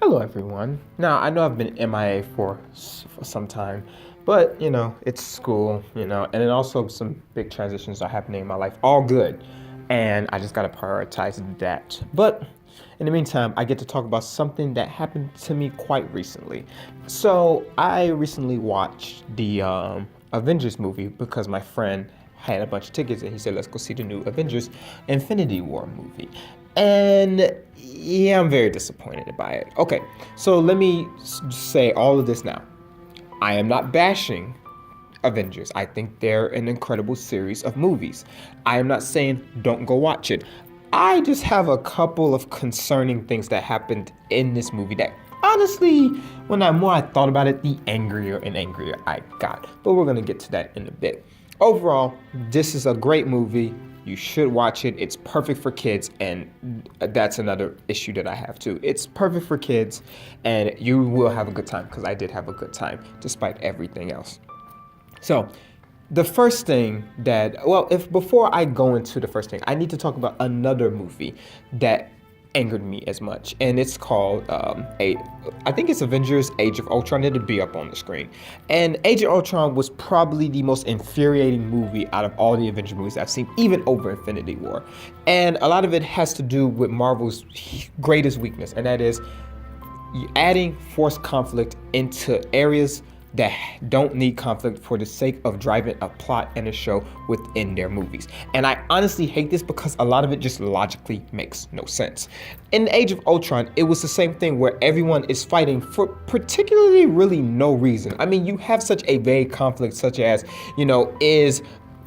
Hello, everyone. Now, I know I've been MIA for some time, but it's school, and then also some big transitions are happening in my life. All good, and I just gotta prioritize that. But in the meantime, I get to talk about something that happened to me quite recently. So, I recently watched the Avengers movie because my friend had a bunch of tickets and he said, let's go see the new Avengers Infinity War movie. And yeah, I'm very disappointed by it. Okay, so let me say all of this now. I am not bashing Avengers. I think they're an incredible series of movies. I am not saying don't go watch it. I just have a couple of concerning things that happened in this movie that honestly, when I thought about it, the angrier and angrier I got. But we're gonna get to that in a bit. Overall, this is a great movie. You should watch it. It's perfect for kids, and that's another issue that I have too. It's perfect for kids, and you will have a good time because I did have a good time despite everything else. So, the first thing if before I go into the first thing, I need to talk about another movie that angered me as much, and it's called I think it's Avengers: Age of Ultron. It'll be up on the screen. And Age of Ultron was probably the most infuriating movie out of all the Avengers movies I've seen, even over Infinity War. And a lot of it has to do with Marvel's greatest weakness, and that is adding forced conflict into areas that don't need conflict for the sake of driving a plot and a show within their movies. And I honestly hate this because a lot of it just logically makes no sense. In the Age of Ultron, it was the same thing where everyone is fighting for particularly really no reason. I mean, you have such a vague conflict such as, is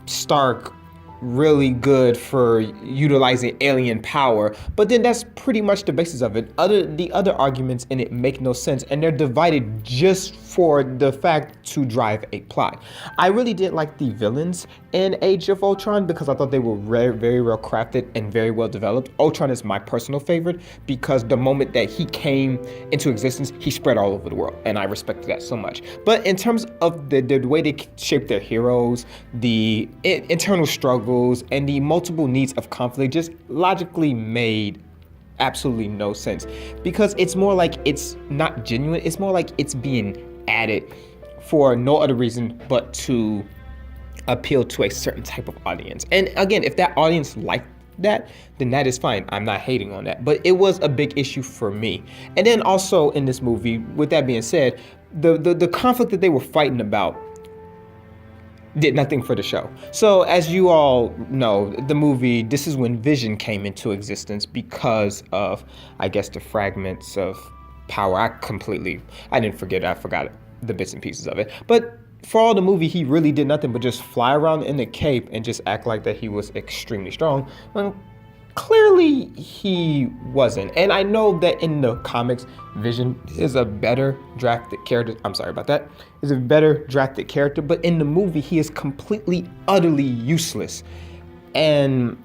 Stark really good for utilizing alien power, but then that's pretty much the basis of it. The other arguments in it make no sense, and they're divided just for the fact to drive a plot. I really did like the villains in Age of Ultron because I thought they were very, very well crafted and very well developed. Ultron is my personal favorite because the moment that he came into existence, he spread all over the world, and I respected that so much. But in terms of the way they shape their heroes, the internal struggles, and the multiple needs of conflict just logically made absolutely no sense because it's more like it's not genuine. It's more like it's being added for no other reason but to appeal to a certain type of audience. And again, if that audience liked that, then that is fine. I'm not hating on that, but it was a big issue for me. And then also in this movie, with that being said, the conflict that they were fighting about did nothing for the show. So as you all know, the movie, this is when Vision came into existence because of, I guess, the fragments of power. I didn't forget, I forgot the bits and pieces of it. But for all the movie, he really did nothing but just fly around in a cape and just act like that he was extremely strong. When clearly he wasn't. And I know that in the comics, Vision is a better drafted character. I'm sorry about that. Is a better drafted character, but in the movie, he is completely, utterly useless. And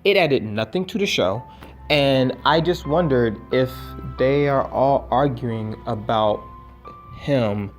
it added nothing to the show. And I just wondered if they are all arguing about him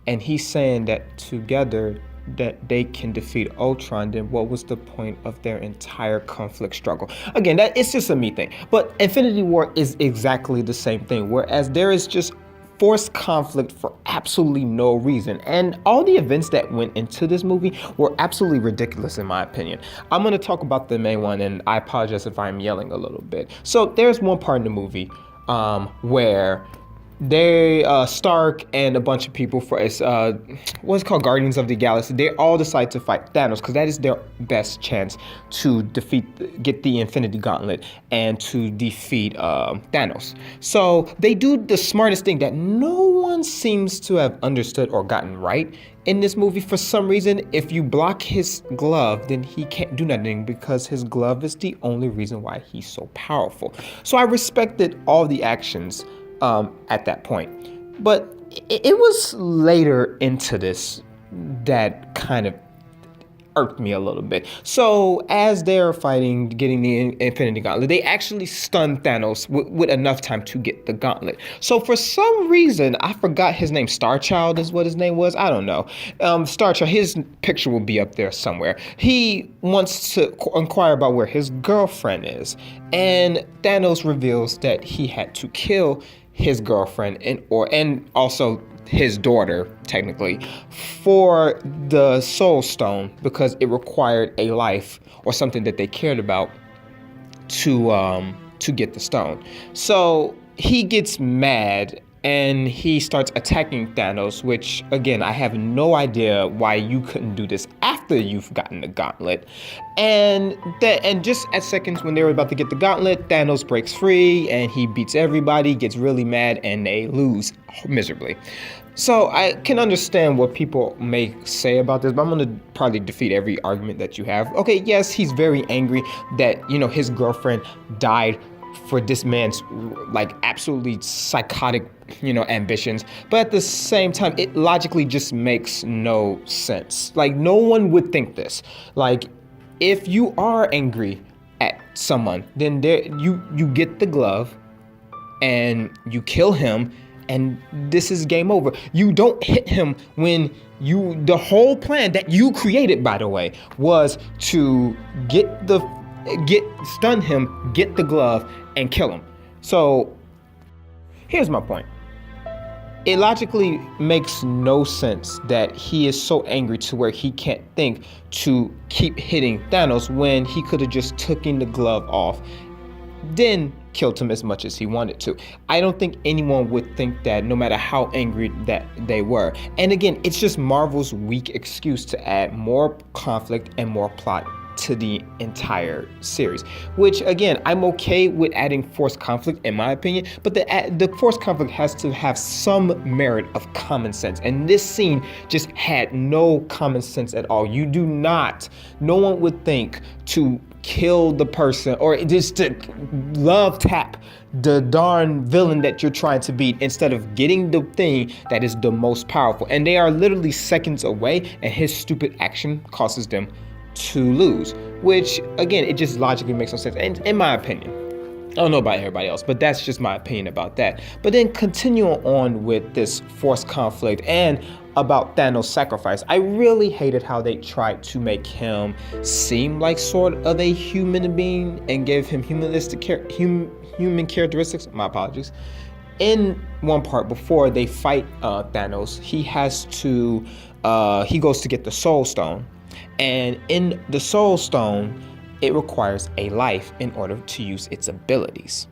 and he's saying that together that they can defeat Ultron, then what was the point of their entire conflict struggle? Again, that it's just a me thing. But Infinity War is exactly the same thing, whereas there is just forced conflict for absolutely no reason. And all the events that went into this movie were absolutely ridiculous in my opinion. I'm gonna talk about the main one, and I apologize if I'm yelling a little bit. So there's one part in the movie where Stark and a bunch of people for what's called Guardians of the Galaxy, they all decide to fight Thanos because that is their best chance to get the Infinity Gauntlet and to defeat Thanos. So they do the smartest thing that no one seems to have understood or gotten right in this movie. For some reason, if you block his glove, then he can't do nothing because his glove is the only reason why he's so powerful. So I respected all the actions at that point. But it was later into this that kind of irked me a little bit. So as they're fighting, getting the Infinity Gauntlet, they actually stun Thanos with enough time to get the gauntlet. So for some reason, I forgot his name. Starchild is what his name was. I don't know. Starchild, his picture will be up there somewhere. He wants to inquire about where his girlfriend is. And Thanos reveals that he had to kill his girlfriend and also his daughter, technically, for the Soul Stone because it required a life or something that they cared about to get the stone. So he gets mad and he starts attacking Thanos, which again, I have no idea why you couldn't do this after you've gotten the gauntlet. And just at seconds when they were about to get the gauntlet, Thanos breaks free and he beats everybody, gets really mad, and they lose miserably. So I can understand what people may say about this, but I'm going to probably defeat every argument that you have. Okay, yes, he's very angry that, his girlfriend died for this man's like absolutely psychotic, ambitions. But at the same time, it logically just makes no sense. Like, no one would think this. Like, if you are angry at someone, then you get the glove and you kill him, and this is game over. You don't hit him when the whole plan that you created, by the way, was to stun him, get the glove, and kill him. So here's my point. It logically makes no sense that he is so angry to where he can't think to keep hitting Thanos when he could have just taken the glove off, then killed him as much as he wanted to. I don't think anyone would think that, no matter how angry that they were. And again, it's just Marvel's weak excuse to add more conflict and more plot to the entire series, which again, I'm okay with adding forced conflict in my opinion, but the forced conflict has to have some merit of common sense, and this scene just had no common sense at all. No one would think to kill the person or just to love tap the darn villain that you're trying to beat instead of getting the thing that is the most powerful, and they are literally seconds away, and his stupid action causes them to lose, which again, it just logically makes no sense, and in my opinion. I don't know about everybody else, but that's just my opinion about that. But then continuing on with this forced conflict and about Thanos' sacrifice, I really hated how they tried to make him seem like sort of a human being and give him human characteristics. My apologies. In one part before they fight Thanos, he goes to get the Soul Stone. And in the Soul Stone, it requires a life in order to use its abilities.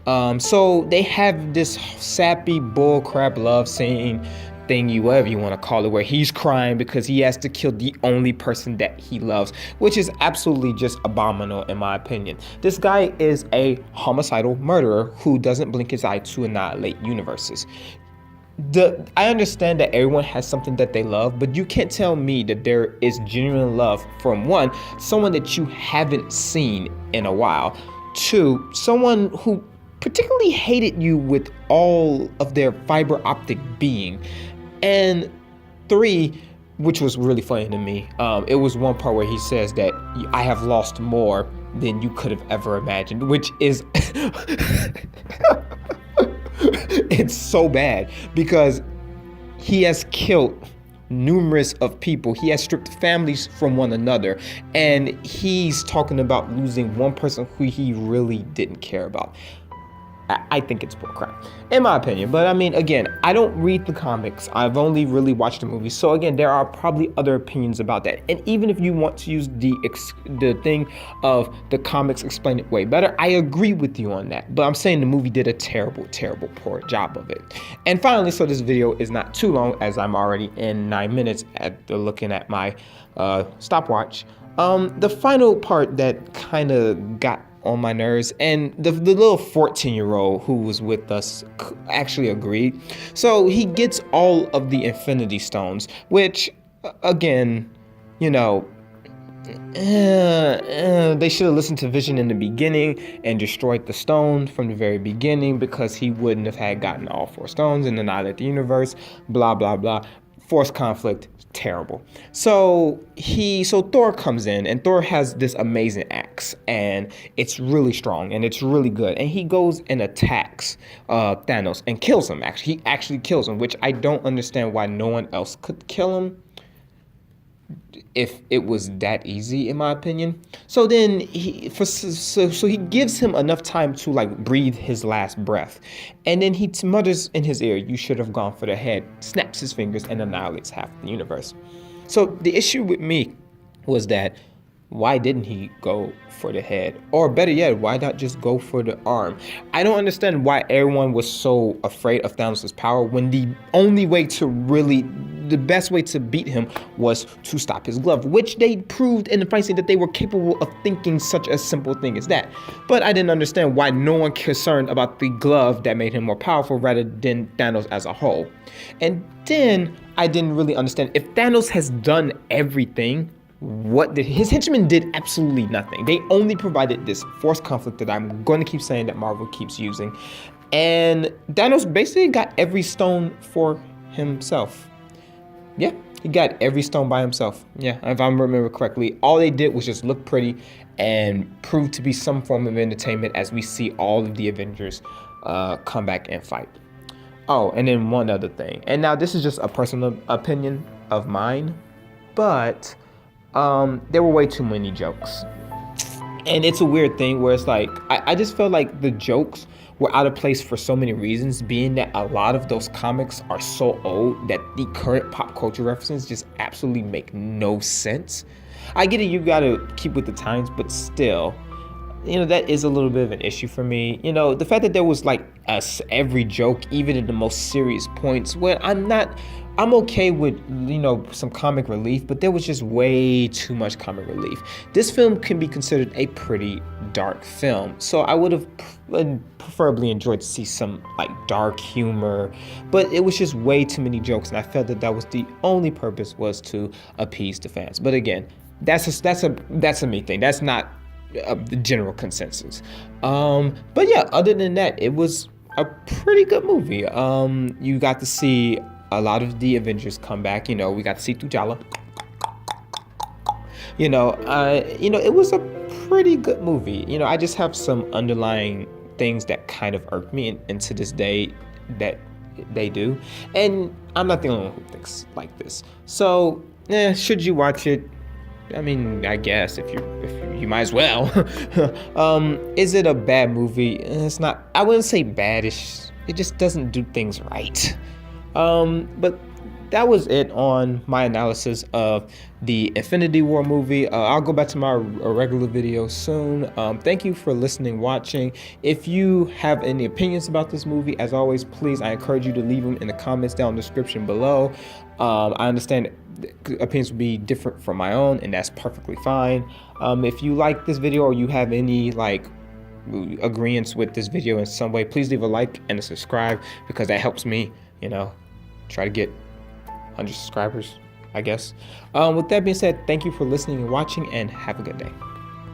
So they have this sappy bullcrap love scene thingy, whatever you want to call it, where he's crying because he has to kill the only person that he loves, which is absolutely just abominable in my opinion. This guy is a homicidal murderer who doesn't blink his eye to annihilate universes. I understand that everyone has something that they love, but you can't tell me that there is genuine love from someone that you haven't seen in a while, two, someone who particularly hated you with all of their fiber optic being, and three, which was really funny to me, it was one part where he says that I have lost more than you could have ever imagined, which is it's so bad because he has killed numerous of people. He has stripped families from one another, and he's talking about losing one person who he really didn't care about. I think it's bullcrap, in my opinion. But I mean, again, I don't read the comics. I've only really watched the movies. So again, there are probably other opinions about that. And even if you want to use the thing of the comics explain it way better, I agree with you on that. But I'm saying the movie did a terrible, terrible, poor job of it. And finally, so this video is not too long, as I'm already in 9 minutes looking at my stopwatch. The final part that kind of got on my nerves, and the little 14-year-old who was with us actually agreed. So he gets all of the Infinity Stones, which again, they should have listened to Vision in the beginning and destroyed the stone from the very beginning, because he wouldn't have had gotten all 4 stones and annihilate the universe, blah blah blah. Forced conflict, terrible. So Thor comes in, and Thor has this amazing axe, and it's really strong and it's really good, and he goes and attacks Thanos and kills him. He actually kills him, which I don't understand why no one else could kill him. if it was that easy, in my opinion. So then so he gives him enough time to like breathe his last breath, and then he mutters in his ear, "You should have gone for the head," snaps his fingers, and annihilates half the universe. So the issue with me was that, why didn't he go for the head? Or better yet, why not just go for the arm? I don't understand why everyone was so afraid of Thanos' power when the best way to beat him was to stop his glove, which they proved in the fight scene that they were capable of thinking such a simple thing as that. But I didn't understand why no one concerned about the glove that made him more powerful rather than Thanos as a whole. And then I didn't really understand, if Thanos has done everything, what did his henchmen did absolutely nothing. They only provided this forced conflict that I'm going to keep saying that Marvel keeps using, and Thanos basically got every stone for himself. Yeah, he got every stone by himself. Yeah, if I remember correctly, all they did was just look pretty and prove to be some form of entertainment as we see all of the Avengers come back and fight. Oh, and then one other thing, and now this is just a personal opinion of mine, but there were way too many jokes. And it's a weird thing where it's like, I just felt like the jokes were out of place for so many reasons, being that a lot of those comics are so old that the current pop culture references just absolutely make no sense. I get it, you gotta keep with the times, but still, that is a little bit of an issue for me. The fact that there was like every joke, even in the most serious points, where I'm okay with, some comic relief, but there was just way too much comic relief. This film can be considered a pretty dark film, so I would have preferably enjoyed to see some like dark humor, but it was just way too many jokes, and I felt that was the only purpose, was to appease the fans. But again, that's a me thing. That's not the general consensus. But yeah, other than that, it was a pretty good movie. You got to see a lot of the Avengers come back. We got to see T'Challa. It was a pretty good movie. I just have some underlying things that kind of irk me, and to this day that they do. And I'm not the only one who thinks like this. So, should you watch it? I mean, I guess if you might as well. Is it a bad movie? It's not. I wouldn't say badish. It just doesn't do things right. But that was it on my analysis of the Infinity War movie. I'll go back to my regular video soon. Thank you for listening, watching. If you have any opinions about this movie, as always, please, I encourage you to leave them in the comments down in the description below. I understand opinions will be different from my own, and that's perfectly fine. If you like this video, or you have any agreements with this video in some way, please leave a like and a subscribe, because that helps me, try to get 100 subscribers, I guess. With that being said, thank you for listening and watching, and have a good day.